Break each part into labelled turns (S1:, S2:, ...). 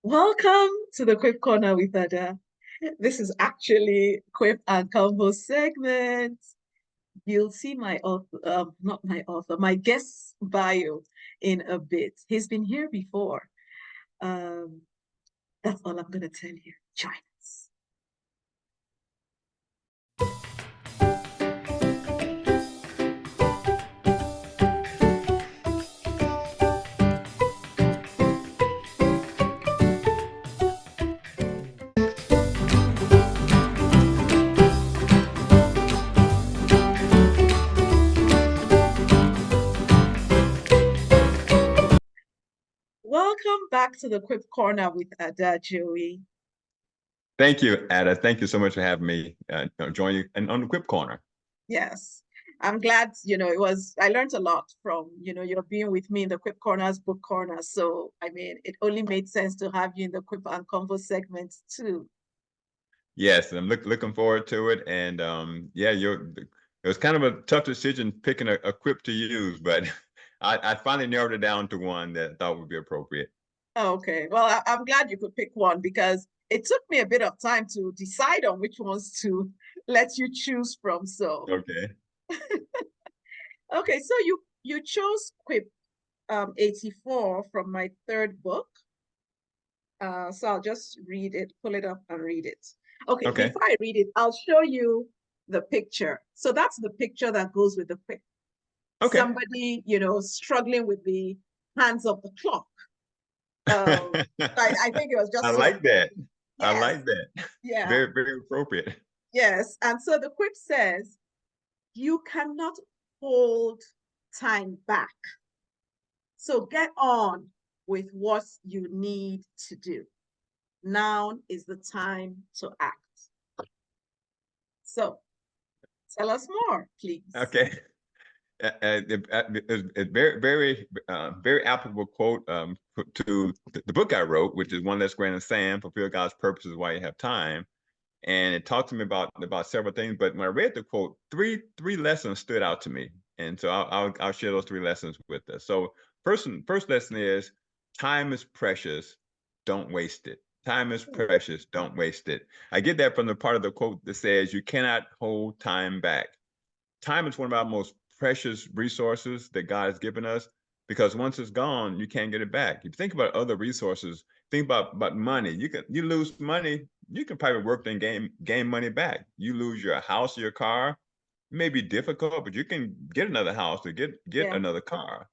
S1: Welcome to the Quip Corner with Ada. This is actually Quip and Convo segment. You'll see my author, not my author, my guest bio in a bit. He's been here before. Um, that's all I'm going to tell you. Join us. Welcome back to the Quip Corner with Ada, Joey.
S2: Thank you, Ada. Thank you so much for having me join you and on the Quip Corner.
S1: Yes. I'm glad, I learned a lot from, your being with me in the Quip Corners book corner. So, it only made sense to have you in the Quip and Convo segment too.
S2: Yes, I'm looking forward to it. And yeah, it was kind of a tough decision picking a quip to use, but I finally narrowed it down to one that I thought would be appropriate.
S1: Okay. Well, I'm glad you could pick one because it took me a bit of time to decide on which ones to let you choose from. So,
S2: Okay.
S1: okay, so you chose Quip 84 from my third book. So I'll just read it, pull it up and read it. Okay,
S2: Okay.
S1: before I read it, I'll show you the picture. So that's the picture that goes with the Quip.
S2: Okay.
S1: Somebody, struggling with the hands of the clock. Um, I think it was
S2: I
S1: just sort of,
S2: like that. I
S1: yes,
S2: like that.
S1: yeah,
S2: Very, very appropriate.
S1: yes. And so the quip says, you cannot hold time back. So get on with what you need to do. Now is the time to act. So tell us more, please.
S2: Okay. It's very, very, very applicable quote to the book I wrote, which is One Less Grain of Sand, Fulfill God's Purposes While You Have Time. And it talked to me about several things. But when I read the quote, three lessons stood out to me, and so I'll share those three lessons with us. So first lesson is time is precious, don't waste it. Time is precious, don't waste it. I get that from the part of the quote that says you cannot hold time back. Time is one of our most precious resources that God has given us because once it's gone, you can't get it back. If you think about other resources, think about money. You lose money, you can probably work and gain money back. You lose your house or your car, it may be difficult, but you can get another house or get
S1: Yeah,
S2: another car.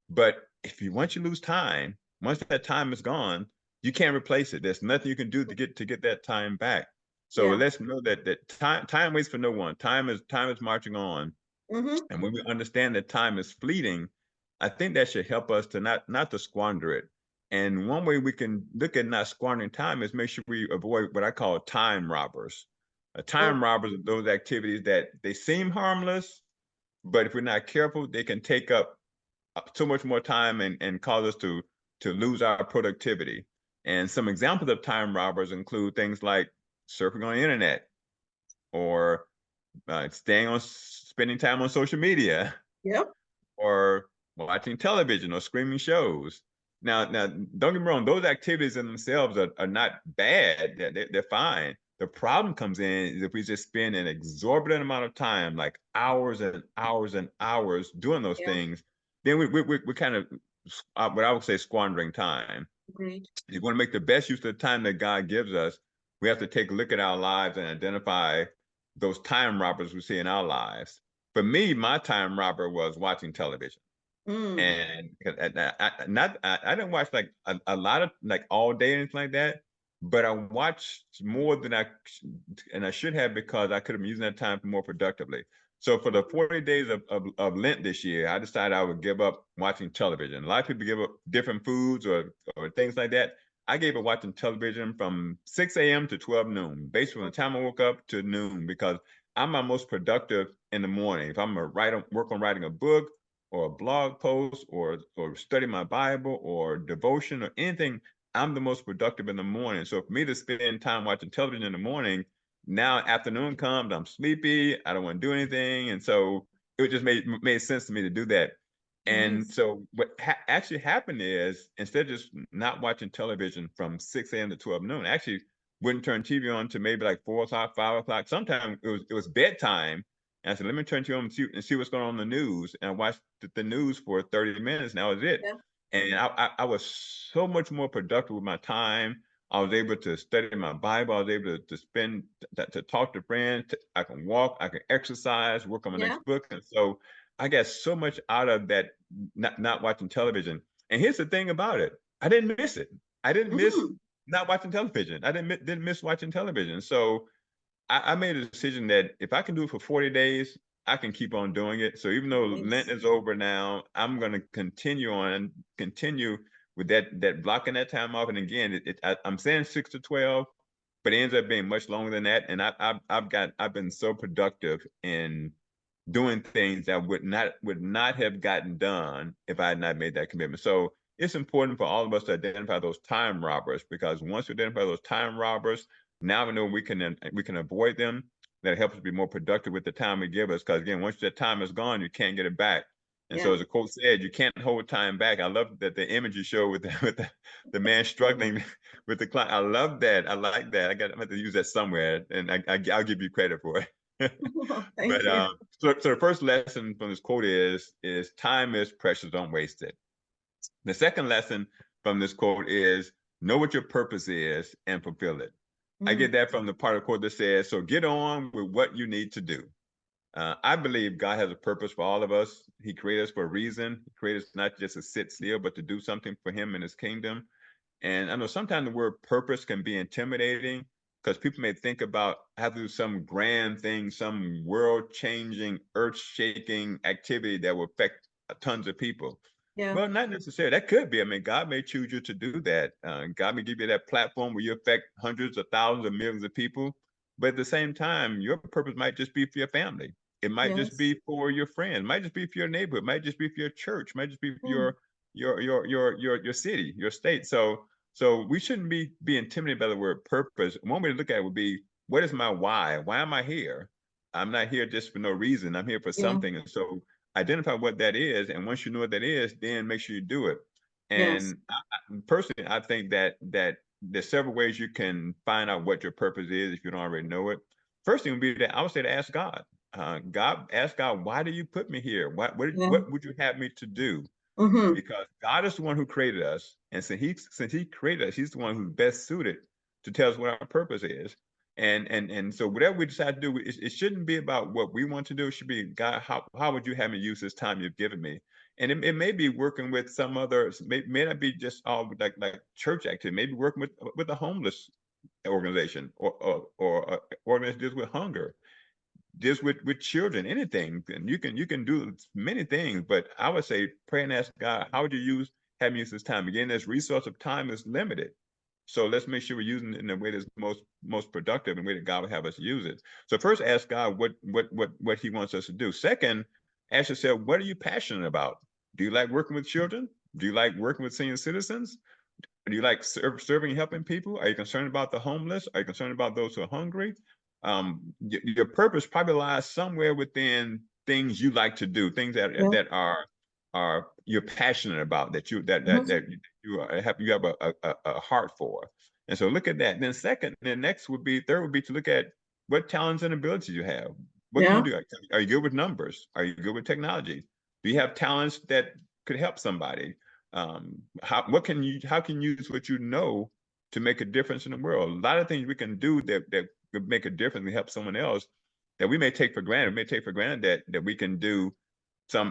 S2: But if you once you lose time, once that time is gone, you can't replace it. There's nothing you can do to get that time back. So
S1: yeah.
S2: let's know that time waits for no one. Time is marching on.
S1: Mm-hmm.
S2: And when we understand that time is fleeting, I think that should help us to not to squander it. And one way we can look at not squandering time is make sure we avoid what I call time robbers. Time
S1: Okay.
S2: robbers are those activities that they seem harmless, but if we're not careful, they can take up so much more time and cause us to lose our productivity. And some examples of time robbers include things like surfing on the internet or spending time on social media
S1: Yep.
S2: or watching television or streaming shows. Now, don't get me wrong; those activities in themselves are not bad. They're fine. The problem comes in is if we just spend an exorbitant amount of time, like hours and hours and hours, doing those
S1: Yeah.
S2: things, then we kind of what I would say squandering time.
S1: Great.
S2: If you want to make the best use of the time that God gives us, we have to take a look at our lives and identify those time robbers we see in our lives. For me, my time robber was watching television.
S1: Mm.
S2: And I didn't watch like a lot of like all day or anything like that, but I watched more than I should have because I could have been using that time more productively. So for the 40 days of Lent this year, I decided I would give up watching television. A lot of people give up different foods or things like that. I gave up watching television from 6 a.m. to 12 noon, basically from the time I woke up to noon, because I'm my most productive in the morning. If I'm gonna work on writing a book or a blog post or study my Bible or devotion or anything, I'm the most productive in the morning. So for me to spend time watching television in the morning, now afternoon comes, I'm sleepy, I don't want to do anything. And so it just made sense to me to do that. And
S1: Nice.
S2: so what actually happened is instead of just not watching television from 6 a.m. to 12 noon, I actually wouldn't turn TV on to maybe like 4 o'clock, 5 o'clock. Sometimes it was bedtime. And I said, let me turn TV on and see what's going on in the news. And I watched the news for 30 minutes, and that was it.
S1: Yeah.
S2: And I was so much more productive with my time. I was able to study my Bible. I was able to spend to talk to friends. I can walk, I can exercise, work on my
S1: Yeah.
S2: next book. And so I got so much out of that not watching television. And here's the thing about it. I didn't miss it. I didn't miss
S1: Hmm.
S2: not watching television. I didn't miss watching television. So I made a decision that if I can do it for 40 days, I can keep on doing it. So even though Lent
S1: Nice.
S2: is over now, I'm going to continue with that blocking that time off. And again, I'm saying 6 to 12, but it ends up being much longer than that. And I've been so productive in doing things that would not have gotten done if I had not made that commitment. So it's important for all of us to identify those time robbers, because once we identify those time robbers, now we know we can avoid them. That helps us be more productive with the time we give us. Because again, once that time is gone, you can't get it back. And so,
S1: Yeah.
S2: as the quote said, you can't hold time back. I love that the image you show with the man struggling with the client. I love that. I like that. I'm have to use that somewhere, and I'll give you credit for it.
S1: Thank
S2: But
S1: you.
S2: so the first lesson from this quote is time is precious, don't waste it. The second lesson from this quote is know what your purpose is and fulfill it. I get
S1: Mm.
S2: that from the part of the quote that says, so get on with what you need to do. I believe God has a purpose for all of us. He created us for a reason. He created us not just to sit still, but to do something for him and his kingdom. And I know sometimes the word purpose can be intimidating because people may think about have to do some grand thing, some world-changing, earth-shaking activity that will affect tons of people.
S1: Yeah.
S2: Well, not necessarily. That could be. I mean, God may choose you to do that. God may give you that platform where you affect hundreds of thousands of millions of people. But at the same time, your purpose might just be for your family. It might just
S1: Yes.
S2: be for your friends. It might just be for your neighborhood. It might just be for your church. It might just be for
S1: Mm.
S2: your city, your state. So we shouldn't be intimidated by the word purpose. One way to look at it would be, what is my why? Why am I here? I'm not here just for no reason. I'm here for
S1: Yeah.
S2: something. And so identify what that is. And once you know what that is, then make sure you do it.
S1: Yes.
S2: And personally, I think that there's several ways you can find out what your purpose is if you don't already know it. First thing would be that I would say to ask God. Ask God, why do you put me here?
S1: Yeah.
S2: What would you have me to do?
S1: Mm-hmm.
S2: Because God is the one who created us, and since He created us, He's the one who's best suited to tell us what our purpose is. And so whatever we decide to do, it shouldn't be about what we want to do. It should be, God, how would you have me use this time you've given me? And it may be working with some other, may not be just all like church activity. Maybe working with a homeless organization or organization that deals with hunger, just with children, anything. And you can do many things, but I would say pray and ask God, how would you have me use this time? Again, this resource of time is limited. So let's make sure we're using it in a way that's most productive, and the way that God would have us use it. So first ask God what He wants us to do. Second, ask yourself, what are you passionate about? Do you like working with children? Do you like working with senior citizens? Do you like serving, helping people? Are you concerned about the homeless? Are you concerned about those who are hungry? Your purpose probably lies somewhere within things you like to do, things
S1: Yeah.
S2: that are you're passionate about, that
S1: Mm-hmm.
S2: you have a heart for. And so look at that. And then third would be to look at what talents and abilities you have. What can you
S1: Yeah.
S2: do? Are you good with numbers? Are you good with technology? Do you have talents that could help somebody? How can you use what you know to make a difference in the world? A lot of things we can do that could make a difference and help someone else that we may take for granted. We may take for granted that we can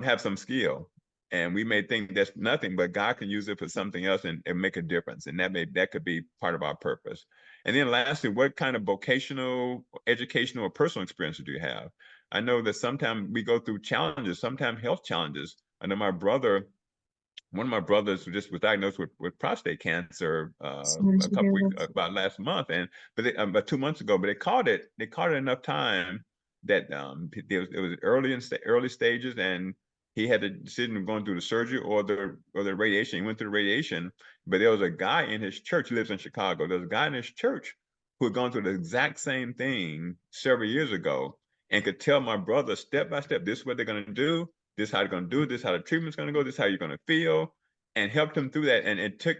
S2: have some skill, and we may think that's nothing, but God can use it for something else and make a difference. And that could be part of our purpose. And then lastly, what kind of vocational, educational, or personal experiences do you have? I know that sometimes we go through challenges, sometimes health challenges. I know one of my brothers just was diagnosed with prostate cancer
S1: Sorry
S2: a
S1: to
S2: couple
S1: hear
S2: weeks
S1: that.
S2: about last month, about 2 months ago. But they caught it enough time that it was early stages, and he had the decision of going through the surgery or the radiation. He went through the radiation, but there was a guy in his church. He lives in Chicago. There's a guy in his church who had gone through the exact same thing several years ago, and could tell my brother step by step, this is what they're going to do. this is how they're going to do it, this is how the treatment's going to go, this is how you're going to feel, and help them through that. And it took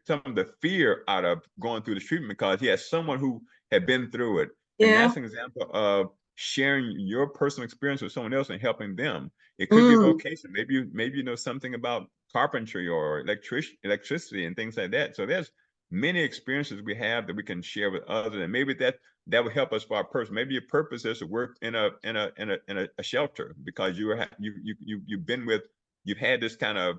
S2: some of the fear out of going through the treatment because he has someone who had been through it. And
S1: Yeah.
S2: that's an example of sharing your personal experience with someone else and helping them. It could be a
S1: Mm.
S2: vocation. Maybe you know something about carpentry or electricity and things like that. So there's many experiences we have that we can share with others, and maybe that would help us for our purpose. Maybe your purpose is to work in a shelter because you've been with, you've had this kind of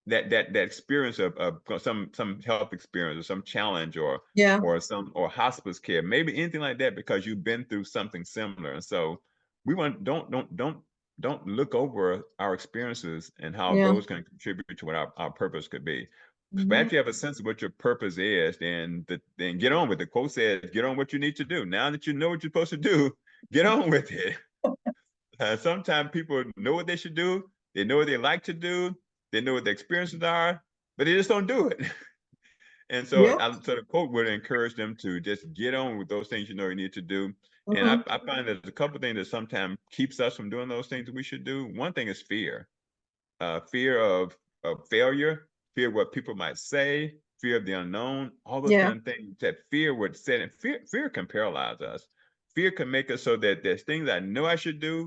S2: that experience of some health experience or some challenge
S1: Yeah.
S2: or hospice care, maybe anything like that, because you've been through something similar. And so we want don't look over our experiences and how
S1: Yeah.
S2: those can contribute to what our purpose could be. But
S1: Hmm.
S2: after you have a sense of what your purpose is, then get on with it. The quote says, get on what you need to do. Now that you know what you're supposed to do, get on with it. Sometimes people know what they should do, they know what they like to do, they know what the experiences are, but they just don't do it. And so,
S1: Yep.
S2: so the quote would encourage them to just get on with those things you know you need to do. And
S1: Hmm.
S2: I find there's a couple of things that sometimes keeps us from doing those things that we should do. One thing is fear, fear of failure, fear of what people might say, fear of the unknown, all those
S1: Yeah.
S2: kind of things that fear would set. And fear can paralyze us. Fear can make us so that there's things I know I should do,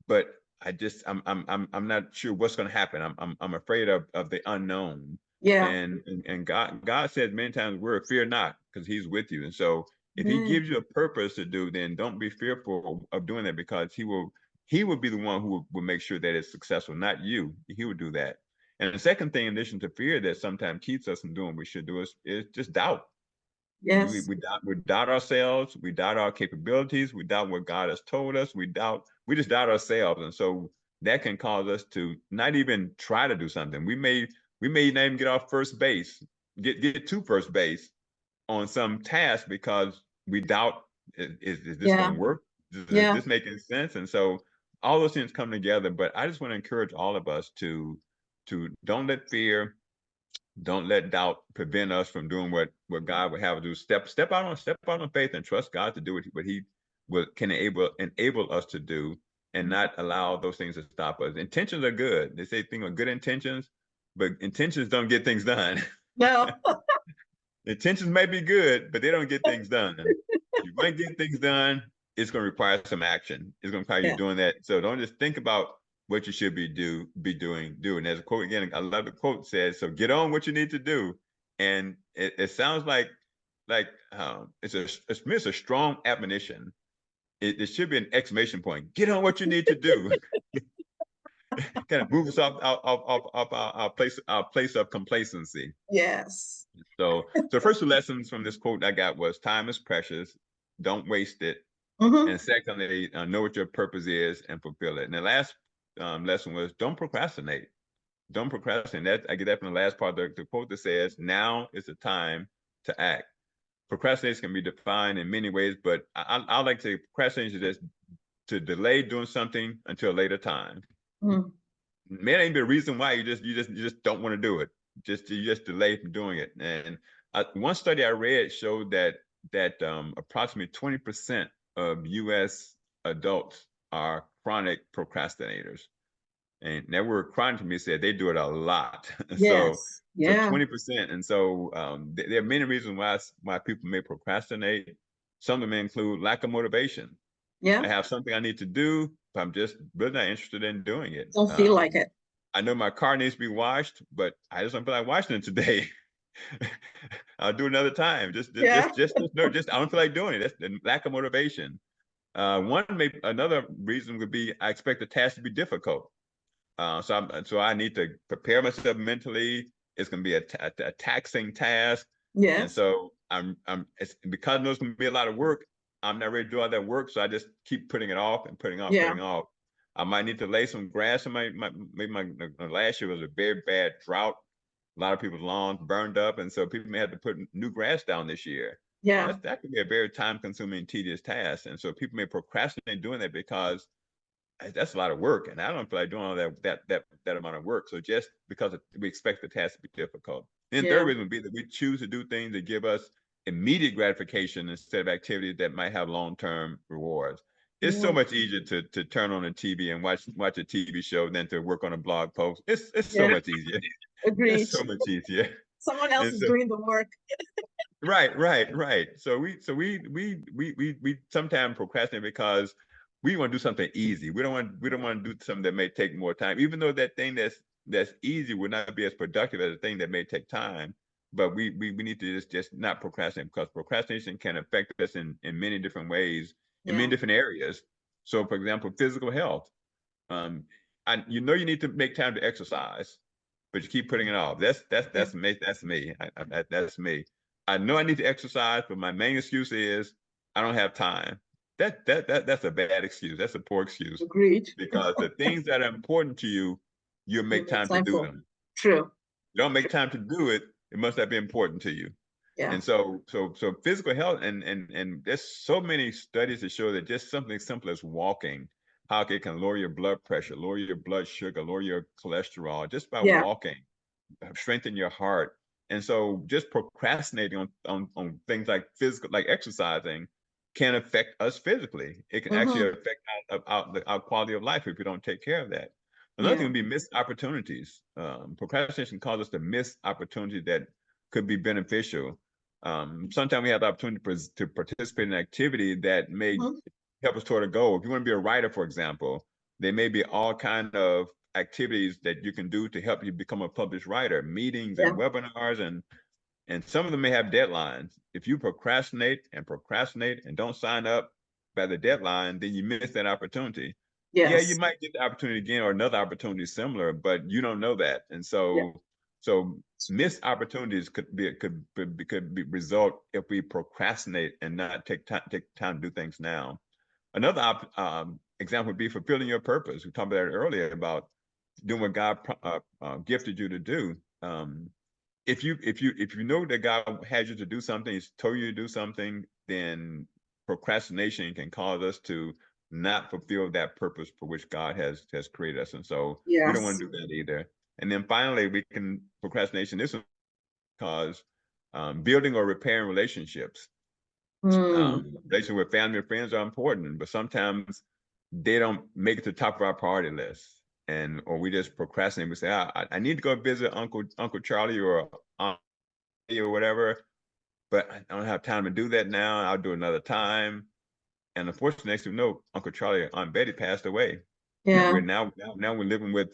S2: but I'm not sure what's going to happen. I'm afraid of the unknown.
S1: Yeah.
S2: And God said many times, we're fear not, because He's with you. And so if He
S1: Mm.
S2: gives you a purpose to do, then don't be fearful of doing that, because He will be the one who will make sure that it's successful, not you. He will do that. And the second thing, in addition to fear, that sometimes keeps us from doing what we should do, is just doubt. We,
S1: Yes.
S2: we doubt we doubt ourselves, we doubt our capabilities, we doubt what God has told us, we just doubt ourselves. And so that can cause us to not even try to do something. We may not even get off first base, get to first base on some task, because we doubt, is this
S1: Yeah.
S2: going to work? Is
S1: Yeah.
S2: this making sense? And so all those things come together. But I just want to encourage all of us to don't let fear, don't let doubt prevent us from doing what God would have us do. Step out on faith and trust God to do what He can enable us to do, and not allow those things to stop us. Intentions are good. They say things are good intentions, but intentions don't get things done.
S1: No.
S2: Intentions may be good, but they don't get things done. If you want to get things done, it's going to require some action. It's going to require you
S1: Yeah.
S2: doing that. So don't just think about what you should be doing. And there's a quote again. I love the quote, says, "So get on what you need to do." And it sounds like it's a strong admonition. It should be an exclamation point. Get on what you need to do. Kind of move us off our place of complacency.
S1: Yes.
S2: So the first two lessons from this quote I got was, time is precious, don't waste it.
S1: Hmm.
S2: And secondly, know what your purpose is and fulfill it. And the last lesson was, don't procrastinate. Don't procrastinate. I get that from the last part of the quote that says, now is the time to act. Procrastination can be defined in many ways, but I like to procrastination is just to delay doing something until a later time.
S1: Mm.
S2: May not even be a reason why, you just don't want to do it. You just delay from doing it. And one study I read showed that approximately 20% of U.S. adults are chronic procrastinators. And that word chronic to me said they do it a lot. So
S1: Yes. Yeah.
S2: 20%. And so there are many reasons why people may procrastinate. Some of them include lack of motivation.
S1: Yeah.
S2: I have something I need to do, but I'm just really not interested in doing it.
S1: Don't feel like it.
S2: I know my car needs to be washed, but I just don't feel like washing it today. I'll do another time.
S1: Yeah.
S2: No, I don't feel like doing it. That's the lack of motivation. Another reason would be, I expect the task to be difficult. So I need to prepare myself mentally. It's going to be a taxing task, and
S1: Yes.
S2: so it's because I know it's going to be a lot of work. I'm not ready to do all that work, so I just keep putting it off and
S1: Yeah.
S2: putting off. I might need to lay some grass in maybe my last year was a very bad drought. A lot of people's lawns burned up, and so people may have to put new grass down this year.
S1: Yeah.
S2: That could be a very time-consuming, tedious task, and so people may procrastinate doing that because that's a lot of work, and I don't feel like doing all that amount of work. So just because we expect the task to be difficult. And third
S1: Yeah.
S2: reason would be that we choose to do things that give us immediate gratification instead of activities that might have long-term rewards. it's so much easier to turn on a TV and watch a TV show than to work on a blog post. It's so
S1: Yeah,
S2: much easier. It's
S1: agreed.
S2: so much easier.
S1: Someone else
S2: And
S1: is
S2: so
S1: doing the work.
S2: right. So we sometimes procrastinate because we want to do something easy. We don't want to do something that may take more time, even though that thing that's easy would not be as productive as a thing that may take time. But we need to just not procrastinate, because procrastination can affect us in many different ways, in many
S1: Yeah.
S2: different areas. So, for example, physical health. Um, you know you need to make time to exercise, but you keep putting it off.
S1: Yeah.
S2: That's me. That's me. That's me. I know I need to exercise, but my main excuse is I don't have time. That's a bad excuse. That's a poor excuse,
S1: Agreed.
S2: because the things that are important to you, you'll
S1: You
S2: make
S1: make
S2: time to
S1: time
S2: do
S1: for.
S2: them.
S1: True.
S2: You don't make
S1: True.
S2: time to do it, it must not be important to you.
S1: Yeah.
S2: And so physical health, and there's so many studies that show that just something simple as walking, how it can lower your blood pressure, lower your blood sugar, lower your cholesterol just by
S1: Yeah.
S2: walking, strengthen your heart. And so just procrastinating on things like physical, like exercising, can affect us physically. It can actually
S1: Mm-hmm.
S2: affect our quality of life if we don't take care of that. Another thing
S1: Yeah.
S2: would be missed opportunities. Procrastination causes us to miss opportunities that could be beneficial. Sometimes we have the opportunity to participate in an activity that may
S1: Mm-hmm.
S2: help us toward a goal. If you want to be a writer, for example, there may be all kind of activities that you can do to help you become a published writer, meetings
S1: Yeah.
S2: and webinars, and some of them may have deadlines. If you procrastinate and don't sign up by the deadline, then you miss that opportunity. Yeah, you
S1: Yes.
S2: might get the opportunity again or another opportunity similar, but you don't know that. And
S1: Yeah.
S2: so missed opportunities could be result if we procrastinate and not take time to do things now. Another example would be fulfilling your purpose. We talked about that earlier, about doing what God gifted you to do. If you know that God has you to do something, He's told you to do something, then procrastination can cause us to not fulfill that purpose for which God has created us, and so we don't want
S1: Yes.
S2: to do that either. And then finally, procrastination. This is because building or repairing relationships.
S1: Mm.
S2: Relationship with family and friends are important, but sometimes they don't make it to the top of our priority list, or we just procrastinate. We say, I need to go visit Uncle Charlie or Aunt or whatever, but I don't have time to do that now. I'll do another time. And unfortunately, next thing you know, Uncle Charlie and Aunt Betty passed away.
S1: Yeah.
S2: Now we're living with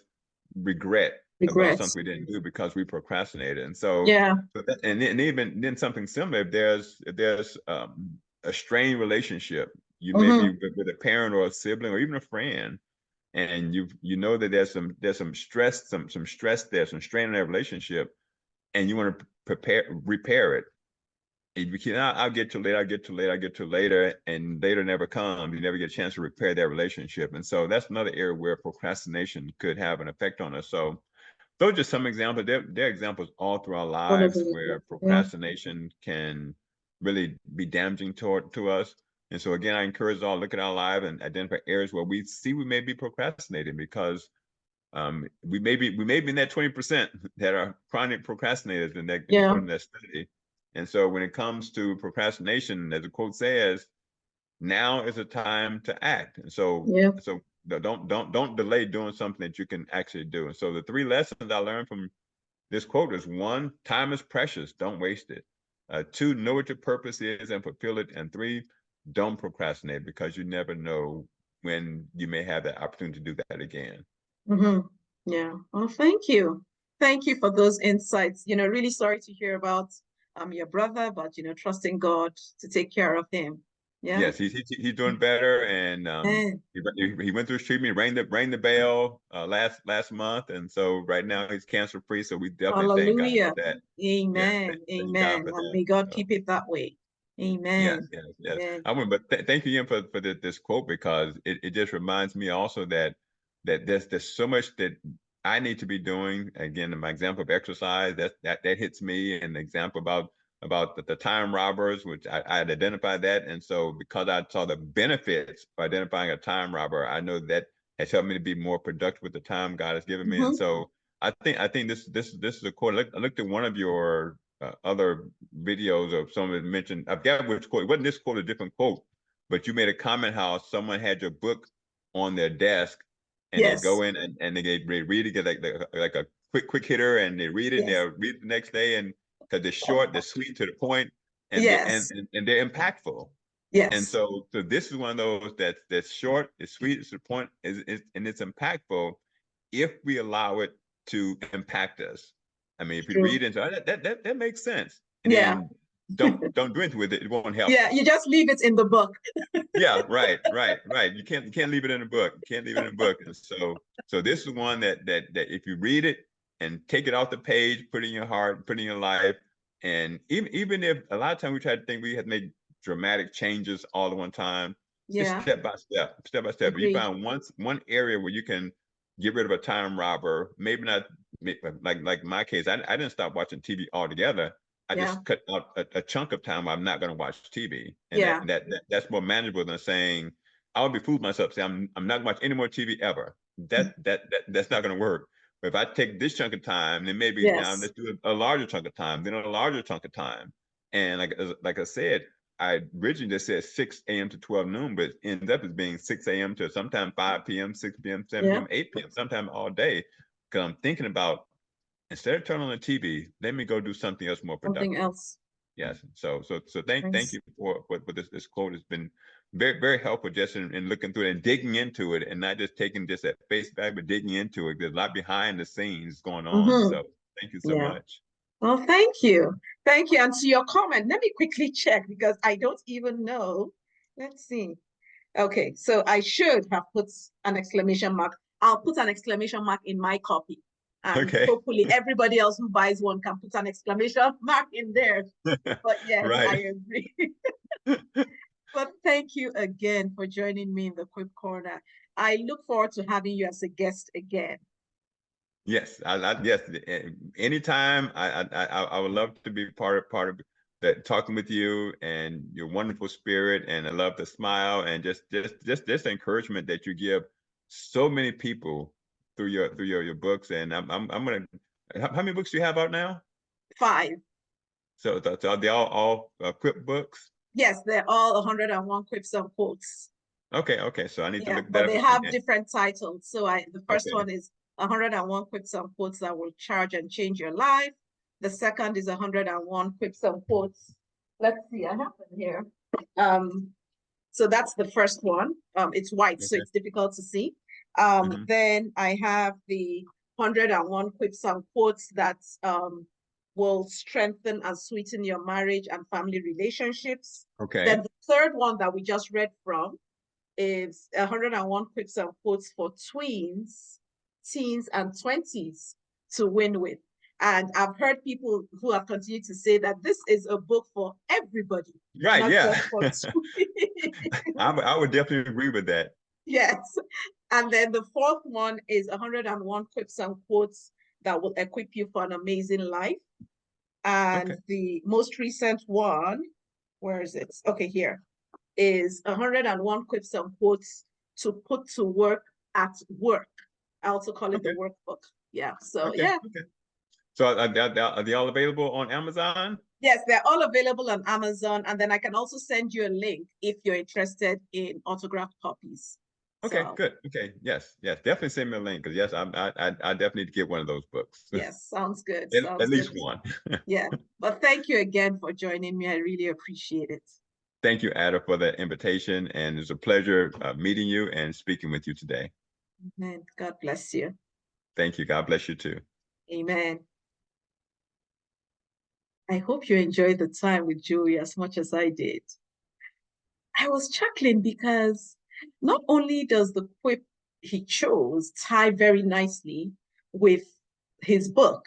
S2: regret about
S1: Regrets.
S2: something we didn't do because we procrastinated. And so,
S1: Yeah.
S2: and even then something similar, if there's a strained relationship, you may be
S1: Mm-hmm.
S2: with a parent or a sibling or even a friend, and you know that there's some stress, some stress there, some strain in that relationship, and you want to repair it. If you can, I'll get to later, I'll get to later, and later never comes. You never get a chance to repair that relationship. And so that's another area where procrastination could have an effect on us. So those are just some examples. There are examples all through our
S1: One of
S2: lives
S1: them.
S2: where
S1: Yeah.
S2: procrastination can really be damaging to us. And so again, I encourage us all to look at our life and identify areas where we see we may be procrastinating, because we may be in that 20% that are chronic procrastinators
S1: Yeah.
S2: according to that study. And so when it comes to procrastination, as the quote says, now is a time to act. And so
S1: Yeah.
S2: don't delay doing something that you can actually do. And so the three lessons I learned from this quote is: one, time is precious, don't waste it. Two, know what your purpose is and fulfill it. And three, don't procrastinate, because you never know when you may have that opportunity to do that again.
S1: Mm-hmm. Yeah. Well, thank you. Thank you for those insights. Really sorry to hear about your brother, but trusting God to take care of him. Yeah.
S2: Yes, he's doing better, and
S1: Amen.
S2: he went through his treatment, rang the bell last month, and so right now he's cancer free. So we definitely thank God
S1: Hallelujah.
S2: for that. Yeah,
S1: Amen.
S2: thank God
S1: Amen.
S2: for
S1: And
S2: that.
S1: may God
S2: So,
S1: keep it that way.
S2: yes,
S1: Amen.
S2: yes, yes.
S1: Amen.
S2: But thank you again for this quote, because it just reminds me also that there's so much that I need to be doing. Again, my example of exercise, that hits me, and the example about the time robbers, which I had identified that. And so because I saw the benefits of identifying a time robber, I know that has helped me to be more productive with the time God has given me. And
S1: Mm-hmm.
S2: so I think this is a quote. I looked at one of your other videos of someone that mentioned, I forget which quote. It wasn't this quote, a different quote, but you made a comment how someone had your book on their desk and they
S1: Yes.
S2: go in and they read it, get like a quick hitter, and they read it and
S1: Yes.
S2: they'll read it the next day, and because they're short, they're sweet to the point, and
S1: Yes.
S2: and they're impactful. And
S1: Yes.
S2: so this is one of those that's short, it's sweet, it's to the point, and it's impactful if we allow it to impact us. I mean, if you
S1: True.
S2: read into that makes sense, and
S1: Yeah.
S2: then don't do anything with it, it won't help
S1: Yeah.
S2: you.
S1: You just leave it in the book.
S2: Yeah, right. You can't leave it in a book. You can't leave it in a book. And so this is one that if you read it and take it off the page, put it in your heart, put it in your life, and even if a lot of times we try to think we have to make dramatic changes all at one time, just
S1: Yeah.
S2: step by step, step by step. If you
S1: Agreed.
S2: find one area where you can get rid of a time robber, maybe not like my case, I didn't stop watching TV altogether. I
S1: Yeah.
S2: just cut out a chunk of time where I'm not going to watch TV, and
S1: Yeah.
S2: that's more manageable than saying I would be fooling myself saying I'm not going to watch any more TV ever. That's not going to work. But if I take this chunk of time, then maybe now
S1: Yes.
S2: let's do a larger chunk of time, then a larger chunk of time. And like I said, I originally just said 6 a.m. to 12 noon, but it ends up as being 6 a.m. to sometime 5 p.m., 6 p.m., 7
S1: Yeah.
S2: p.m., 8 p.m., sometime all day. Because I'm thinking about instead of turning on the TV, let me go do something else more
S1: Something
S2: productive.
S1: else.
S2: Yes. So thank
S1: Nice.
S2: you for this quote. Has been very helpful just in looking through it and digging into it, and not just taking this at face value, but digging into it. There's a lot behind the scenes going on.
S1: Mm-hmm.
S2: So thank you so
S1: Yeah.
S2: much.
S1: Well, thank you. Thank you. And to your comment, let me quickly check because I don't even know. Let's see. Okay, so I should have put an exclamation mark. I'll put an exclamation mark in my copy. And
S2: Okay.
S1: hopefully everybody else who buys one can put an exclamation mark in theirs. But yes, I
S2: Right.
S1: agree. But thank you again for joining me in the Quip Corner. I look forward to having you as a guest again.
S2: Yes, yes. Anytime, I would love to be part of that, talking with you and your wonderful spirit, and I love the smile and just the encouragement that you give so many people through your books. And I'm gonna. How many books do you have out now?
S1: 5.
S2: So are they all Quip books?
S1: Yes, they're all 101 quips and quotes.
S2: Okay. So I need to
S1: Yeah,
S2: look
S1: but
S2: that up
S1: they have
S2: again.
S1: different titles. So the first
S2: Okay.
S1: one is 101 quips and quotes that will charge and change your life. The second is 101 quips and quotes. Let's see, I have them here. So that's the first one. It's white, so
S2: Okay.
S1: it's difficult to see.
S2: Hmm.
S1: Then I have the 101 quips and quotes that will strengthen and sweeten your marriage and family relationships. Then
S2: Okay.
S1: the third one that we just read from is 101 quips and quotes for tweens, teens, and 20s to win with. And I've heard people who have continued to say that this is a book for everybody,
S2: Right.
S1: not
S2: Yeah.
S1: just for tweens.
S2: I would definitely agree with that.
S1: Yes. And then the fourth one is 101 quips and quotes that will equip you for an amazing life. And
S2: Okay.
S1: the most recent one, where is it? Okay, here is 101 quips and quotes to put to work at work. I also call it the
S2: Okay.
S1: workbook. Yeah. So
S2: Okay.
S1: yeah.
S2: Okay. So are they all available on Amazon?
S1: Yes, they're all available on Amazon. And then I can also send you a link if you're interested in autographed copies.
S2: Okay,
S1: So
S2: good. Okay, yes. Definitely send me a link because yes, I definitely need to get one of those books.
S1: yes, sounds good.
S2: At
S1: Sounds good.
S2: least one.
S1: Yeah. But thank you again for joining me. I really appreciate it.
S2: Thank you, Ada, for the invitation, and it's a pleasure meeting you and speaking with you today.
S1: Amen. God bless you.
S2: Thank you. God bless you too.
S1: Amen. I hope you enjoyed the time with Joey as much as I did. I was chuckling because not only does the quip he chose tie very nicely with his book,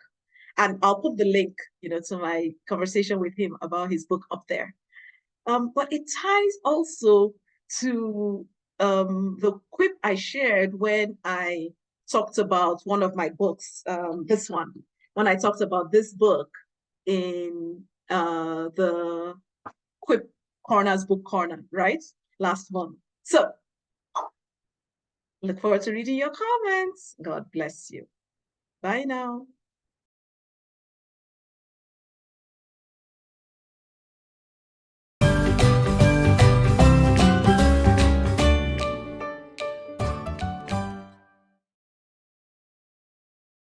S1: and I'll put the link, to my conversation with him about his book up there. But it ties also to the quip I shared when I talked about one of my books, this one, when I talked about this book in the Quip Corner's book corner, right? Last month. So look forward to reading your comments. God bless you. Bye now.